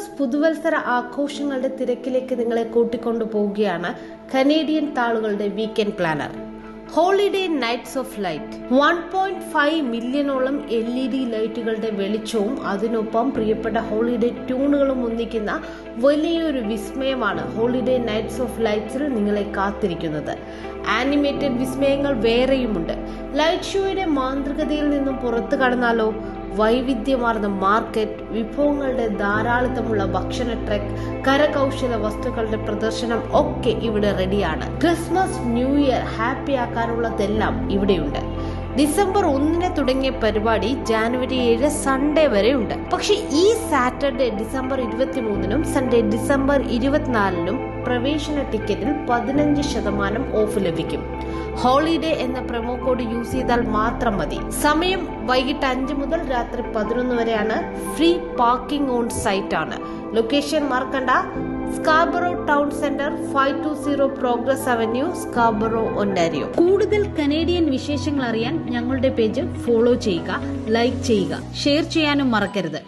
Christmas പുതുവത്സര ആഘോഷങ്ങളുടെ തിരക്കിലേക്ക് നിങ്ങളെ കൂട്ടിക്കൊണ്ടുപോവുകയാണ് കനേഡിയൻ താളുകളുടെ weekend planner. Holiday nights of light. 1.5 മില്യണോളം LED ലൈറ്റുകളുടെ വെളിച്ചവും അതിനൊപ്പം പ്രിയപ്പെട്ട ഹോളിഡേ ട്യൂണുകളും ഒന്നിക്കുന്ന വലിയൊരു വിസ്മയമാണ് ഹോളിഡേ നൈറ്റ്സ് ഓഫ് ലൈറ്റ്സിൽ നിങ്ങളെ കാത്തിരിക്കുന്നത്. ആനിമേറ്റഡ് വിസ്മയങ്ങൾ വേറെയുമുണ്ട്. ലൈറ്റ് ഷോയുടെ മാന്ത്രികതയിൽ നിന്നും പുറത്തു കടന്നാലോ? വൈവിധ്യമാർന്ന മാർക്കറ്റ്, വിഭവങ്ങളുടെ ധാരാളിത്തമുള്ള ഭക്ഷണ ട്രക്ക്, കരകൗശല വസ്തുക്കളുടെ പ്രദർശനം ഒക്കെ ഇവിടെ റെഡിയാണ്. ക്രിസ്മസ്, ന്യൂ ഇയർ ഹാപ്പി ആക്കാനുള്ളതെല്ലാം ഇവിടെയുണ്ട്. ഡിസംബർ 1 തുടങ്ങിയ പരിപാടി ജാനുവരി 7 സൺഡേ വരെ ഉണ്ട്. പക്ഷെ ഈ സാറ്റർഡേ ഡിസംബർ 23 സൺഡേ ഡിസംബർ 24 പ്രവേശന ടിക്കറ്റിൽ 15% ഓഫ് ലഭിക്കും. ഹോളിഡേ എന്ന പ്രൊമോ കോഡ് യൂസ് ചെയ്താൽ മാത്രം മതി. സമയം വൈകിട്ട് 5 മുതൽ രാത്രി 11 വരെയാണ്. ഫ്രീ പാർക്കിംഗ് ഓൺ സൈറ്റ് ആണ്. ലൊക്കേഷൻ മറക്കണ്ട, Scarborough town centre, 520 progress avenue, Scarborough, Ontario. കൂടുതൽ കനേഡിയൻ വിശേഷങ്ങൾ അറിയാൻ ഞങ്ങളുടെ പേജ് ഫോളോ ചെയ്യുക, ലൈക്ക് ചെയ്യുക, ഷെയർ ചെയ്യാനും മറക്കരുത്.